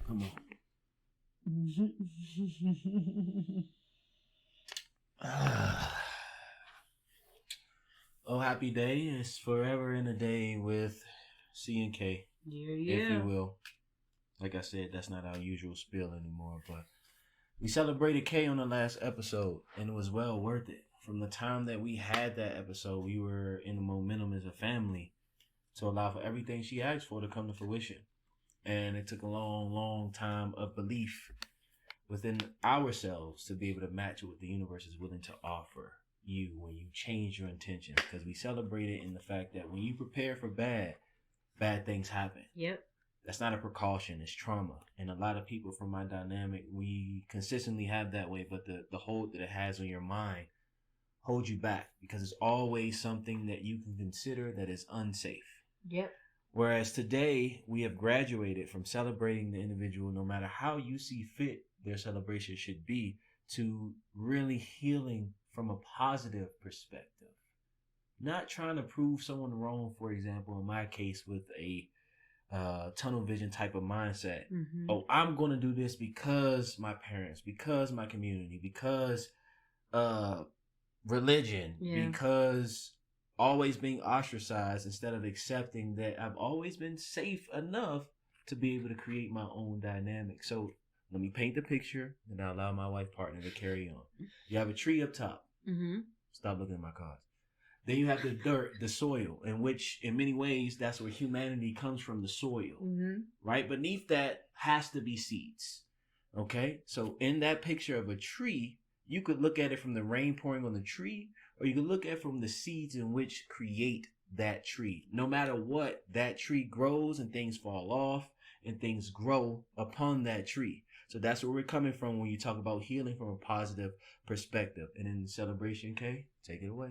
Come on. Oh, happy day is forever in a day with C and K, if you will. Like I said, that's not our usual spiel anymore, but we celebrated K on the last episode, and it was well worth it. From the time that we had that episode, we were in the momentum as a family to allow for everything she asked for to come to fruition. And it took a long, long time of belief within ourselves to be able to match what the universe is willing to offer you when you change your intention. Because we celebrated in the fact that when you prepare for bad things happen. Yep. That's not a precaution, it's trauma. And a lot of people from my dynamic, we consistently have that way, but the hold that it has on your mind holds you back because it's always something that you can consider that is unsafe. Yep. Whereas today, we have graduated from celebrating the individual, no matter how you see fit their celebration should be, to really healing from a positive perspective. Not trying to prove someone wrong, for example, in my case, with a tunnel vision type of mindset. Mm-hmm. Oh, I'm going to do this because my parents, because my community, because religion, because always being ostracized, instead of accepting that I've always been safe enough to be able to create my own dynamic. So let me paint the picture, and I allow my wife partner to carry on. You have a tree up top. Mm-hmm. Stop looking at my cards. Then you have the dirt, the soil, in which, in many ways, that's where humanity comes from, the soil. Mm-hmm. Right? Beneath that has to be seeds. Okay? So in that picture of a tree, you could look at it from the rain pouring on the tree, or you could look at it from the seeds in which create that tree. No matter what, that tree grows and things fall off and things grow upon that tree. So that's where we're coming from when you talk about healing from a positive perspective. And in the celebration, Kay, take it away.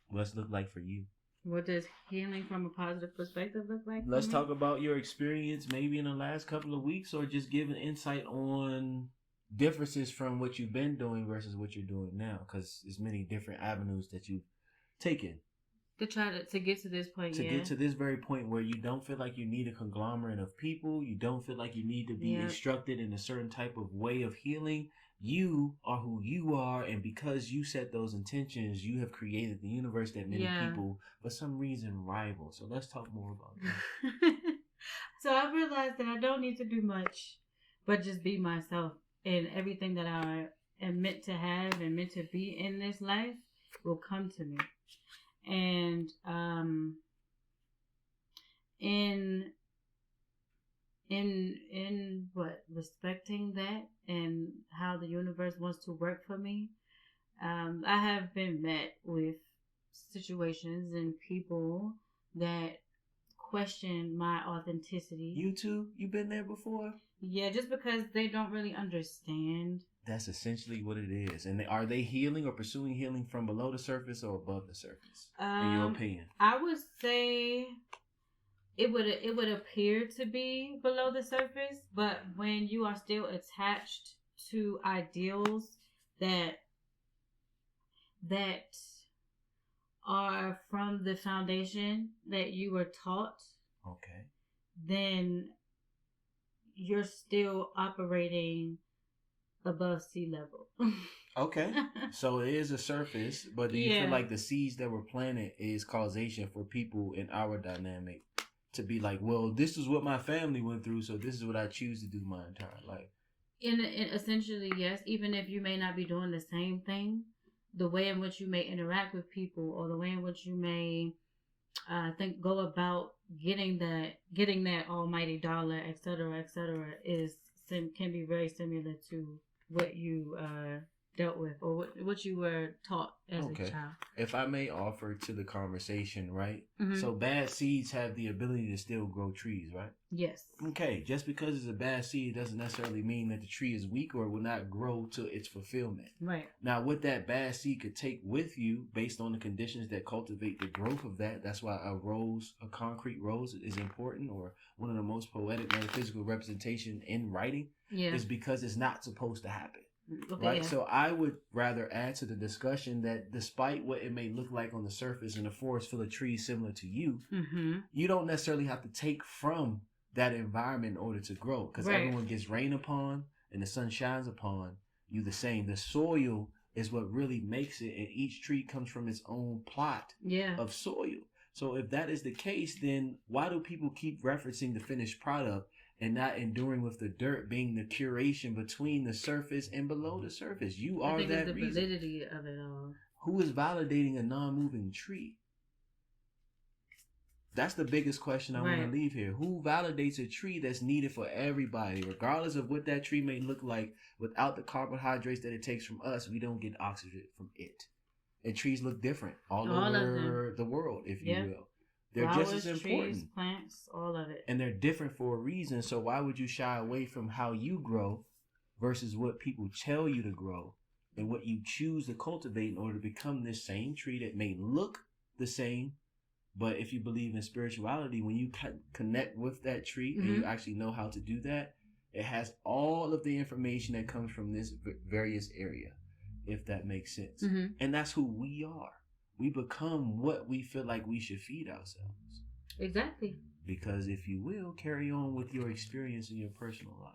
What's it look like for you? What does healing from a positive perspective look like? Let's talk about your experience maybe in the last couple of weeks, or just give an insight on differences from what you've been doing versus what you're doing now, because there's many different avenues that you've taken to get to this point. Get to this very point where you don't feel like you need a conglomerate of people. You don't feel like you need to be instructed in a certain type of way of healing. You are who you are, and because you set those intentions, you have created the universe that many people, for some reason, rival. So let's talk more about that. So I realized that I don't need to do much, but just be myself, and everything that I am meant to have and meant to be in this life will come to me. And in what, respecting that and how the universe wants to work for me, I have been met with situations and people that question my authenticity. You too? You been there before? Yeah, just because they don't really understand. That's essentially what it is. And are they healing or pursuing healing from below the surface or above the surface, in your opinion? I would say it would appear to be below the surface, but when you are still attached to ideals that are from the foundation that you were taught, okay, then you're still operating above sea level. Okay. So it is a surface, but do you feel like the seeds that were planted is causation for people in our dynamic to be like, well, this is what my family went through, so this is what I choose to do my entire life? In essentially, yes. Even if you may not be doing the same thing, the way in which you may interact with people, or the way in which you may go about getting that almighty dollar, etc., can be very similar to what you dealt with, or what you were taught as a child. If I may offer to the conversation, right? Mm-hmm. So bad seeds have the ability to still grow trees, right? Yes. Okay, just because it's a bad seed doesn't necessarily mean that the tree is weak or will not grow to its fulfillment. Right. Now, what that bad seed could take with you based on the conditions that cultivate the growth of that's why a concrete rose is important, or one of the most poetic metaphysical representation in writing, is because it's not supposed to happen. Okay, right? Yeah. So I would rather add to the discussion that despite what it may look like on the surface in a forest full of trees similar to you, mm-hmm. you don't necessarily have to take from that environment in order to grow. Because everyone gets rain upon and the sun shines upon you the same. The soil is what really makes it, and each tree comes from its own plot of soil. So if that is the case, then why do people keep referencing the finished product and not enduring with the dirt being the curation between the surface and below the surface? You are that reason. I think it's the validity of it all. Who is validating a non-moving tree? That's the biggest question I want to leave here. Who validates a tree that's needed for everybody? Regardless of what that tree may look like, without the carbohydrates that it takes from us, we don't get oxygen from it. And trees look different all over the world, if you will. They're flowers, just as important. Trees, plants, all of it. And they're different for a reason. So why would you shy away from how you grow versus what people tell you to grow and what you choose to cultivate in order to become this same tree that may look the same? But if you believe in spirituality, when you connect with that tree and you actually know how to do that, it has all of the information that comes from this various area, if that makes sense. And that's who we are. We become what we feel like we should feed ourselves. Exactly. Because if you will, carry on with your experience in your personal life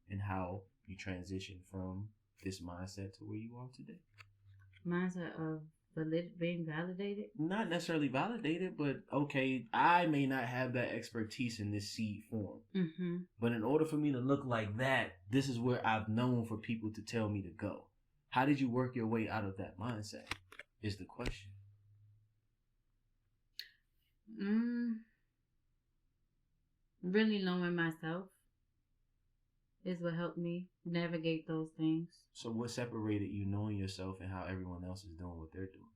and how you transition from this mindset to where you are today. Mindset of being validated? Not necessarily validated, but okay, I may not have that expertise in this seed form. But in order for me to look like that, this is where I've known for people to tell me to go. How did you work your way out of that mindset? Is the question. Really knowing myself is what helped me navigate those things. So what separated you knowing yourself and how everyone else is doing what they're doing?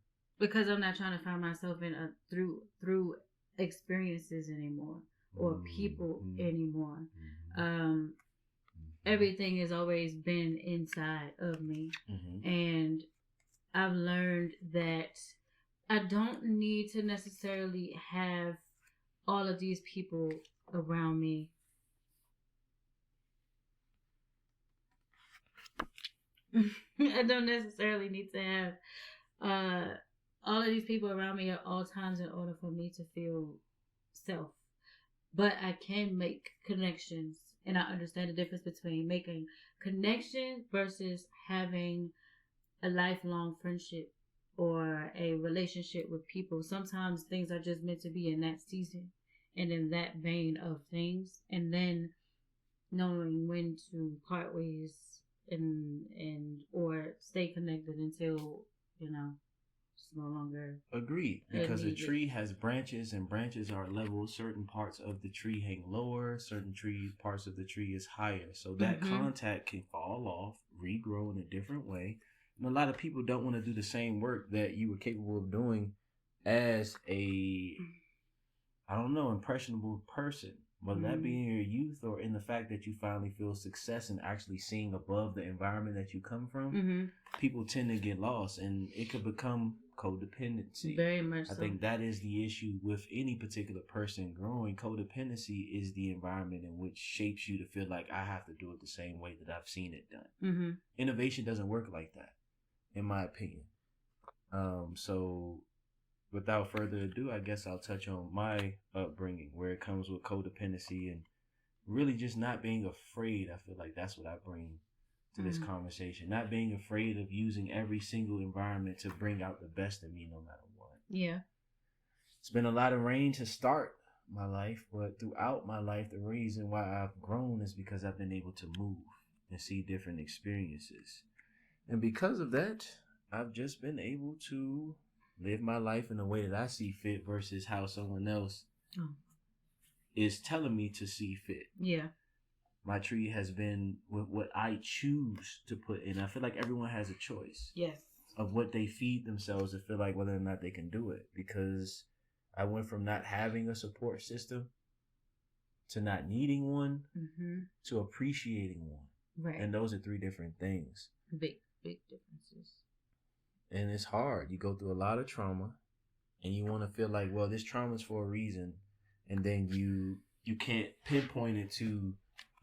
Because I'm not trying to find myself in through experiences anymore or people anymore. Everything has always been inside of me. And I've learned that I don't need to necessarily have all of these people around me. I don't necessarily need to have all of these people around me at all times in order for me to feel self. But I can make connections, and I understand the difference between making connections versus having a lifelong friendship or a relationship with people. Sometimes things are just meant to be in that season and in that vein of things, and then knowing when to part ways and or stay connected until it's no longer agreed. Because a tree has branches, and branches are levels. Certain parts of the tree hang lower, certain parts of the tree is higher, so that contact can fall off, regrow in a different way. And a lot of people don't want to do the same work that you were capable of doing as a, impressionable person. Whether that be in your youth or in the fact that you finally feel success and actually seeing above the environment that you come from, people tend to get lost, and it could become codependency. Very much so. I think that is the issue with any particular person growing. Codependency is the environment in which shapes you to feel like I have to do it the same way that I've seen it done. Innovation doesn't work like that, in my opinion. So without further ado, I guess I'll touch on my upbringing, where it comes with codependency and really just not being afraid. I feel like that's what I bring to this conversation. Not being afraid of using every single environment to bring out the best in me no matter what. Yeah. It's been a lot of rain to start my life, but throughout my life, the reason why I've grown is because I've been able to move and see different experiences. And because of that, I've just been able to live my life in a way that I see fit versus how someone else is telling me to see fit. Yeah. My tree has been with what I choose to put in. I feel like everyone has a choice. Yes. Of what they feed themselves to feel like whether or not they can do it. Because I went from not having a support system to not needing one to appreciating one. Right. And those are three different things. Big differences. And it's hard. You go through a lot of trauma and you want to feel like, well, this trauma is for a reason. And then you can't pinpoint it to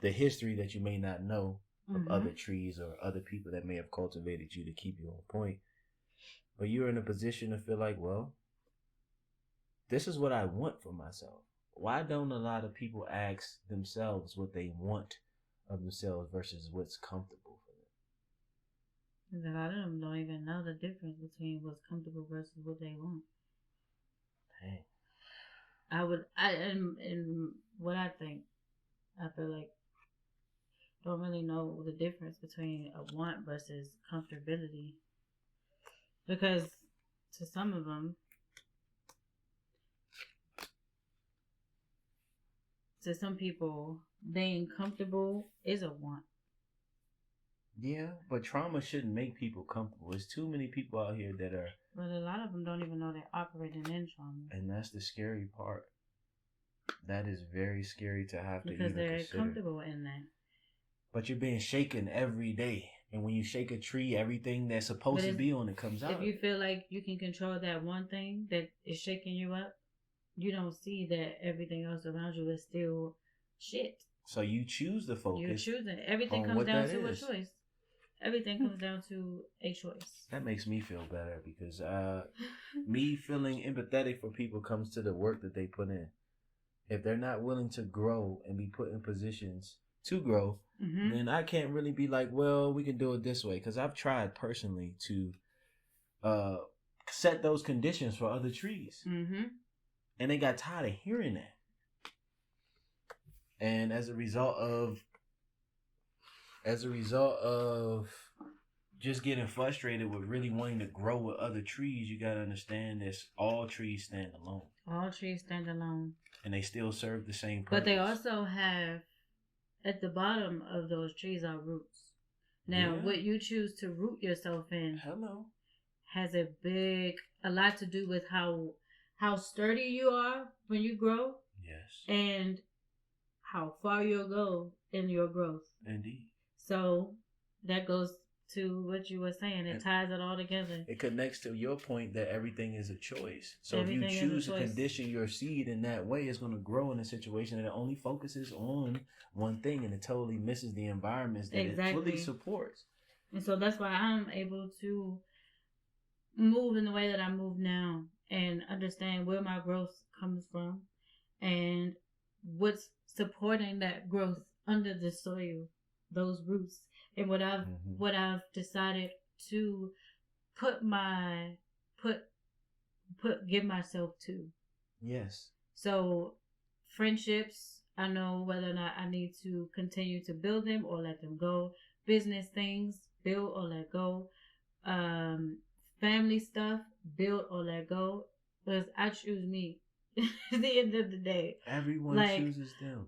the history that you may not know of other trees or other people that may have cultivated you to keep you on point. But you're in a position to feel like, well, this is what I want for myself. why don't a lot of people ask themselves what they want of themselves versus what's comfortable for them? Because a lot of them don't even know the difference between what's comfortable versus what they want. Dang. And what I think, I feel like don't really know the difference between a want versus comfortability. Because to some of them, to some people, being comfortable is a want. Yeah, but trauma shouldn't make people comfortable. There's too many people out here that are. But a lot of them don't even know they're operating in trauma. And that's the scary part. That is very scary to have to because even they're consider. Comfortable in that. But you're being shaken every day. And when you shake a tree, everything that's supposed to be on it comes out. If you feel like you can control that one thing that is shaking you up, you don't see that everything else around you is still shit. So you choose the focus. You choose it. Everything comes down to a choice. Everything comes down to a choice. That makes me feel better because me feeling empathetic for people comes to the work that they put in. If they're not willing to grow and be put in positions to grow, then I can't really be like, well, we can do it this way. Because I've tried personally to set those conditions for other trees. And they got tired of hearing that. And as a result of just getting frustrated with really wanting to grow with other trees, you got to understand that all trees stand alone. All trees stand alone. And they still serve the same purpose. But they also have, at the bottom of those trees are roots. Now, what you choose to root yourself in has a lot to do with how sturdy you are when you grow. Yes. And how far you'll go in your growth. Indeed. So that goes to what you were saying. It ties it all together. It connects to your point that everything is a choice. So everything if you choose to condition your seed in that way, it's going to grow in a situation that only focuses on one thing and it totally misses the environments that it fully supports. And so that's why I'm able to move in the way that I move now and understand where my growth comes from and what's supporting that growth under the soil, those roots, and what I've decided to give myself to. Yes. So friendships, I know whether or not I need to continue to build them or let them go. Business things, build or let go. Family stuff, build or let go. Because I choose me. At the end of the day, everyone chooses them.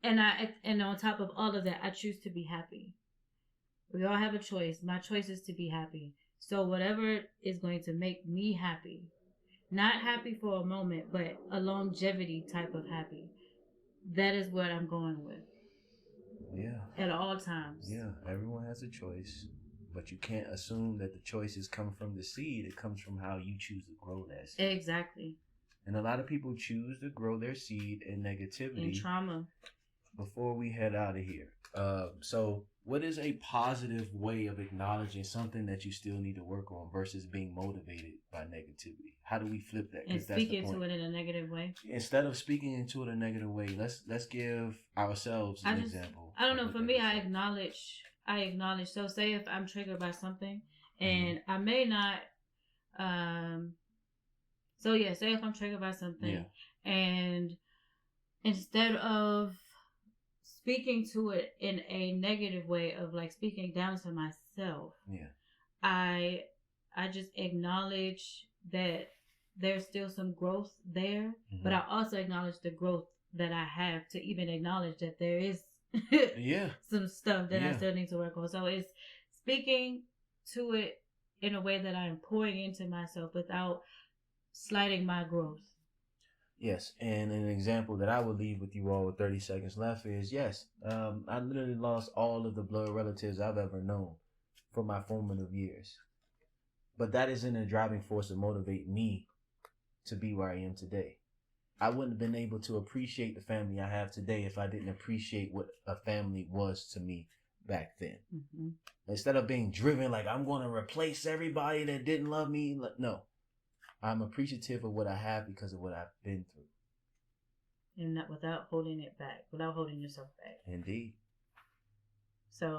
And on top of all of that, I choose to be happy. We all have a choice. My choice is to be happy. So whatever is going to make me happy, not happy for a moment, but a longevity type of happy, that is what I'm going with. Yeah. At all times. Yeah, everyone has a choice, but you can't assume that the choices come from the seed. It comes from how you choose to grow that seed. Exactly. And a lot of people choose to grow their seed in negativity. In trauma. Before we head out of here. So what is a positive way of acknowledging something that you still need to work on versus being motivated by negativity? How do we flip that? And speak into it in a negative way. Instead of speaking into it in a negative way, let's give ourselves an example. I don't know. For me, I acknowledge. So say if I'm triggered by something and I may not, say if I'm triggered by something and instead of speaking to it in a negative way of like speaking down to myself, I just acknowledge that there's still some growth there, but I also acknowledge the growth that I have to even acknowledge that there is some stuff that I still need to work on. So it's speaking to it in a way that I'm pouring into myself without slighting my growth. Yes, and an example that I would leave with you all with 30 seconds left is, I literally lost all of the blood relatives I've ever known from my formative years. But that isn't a driving force to motivate me to be where I am today. I wouldn't have been able to appreciate the family I have today if I didn't appreciate what a family was to me back then. Instead of being driven like I'm going to replace everybody that didn't love me, no. I'm appreciative of what I have because of what I've been through. and not without holding it back, without holding yourself back. Indeed. So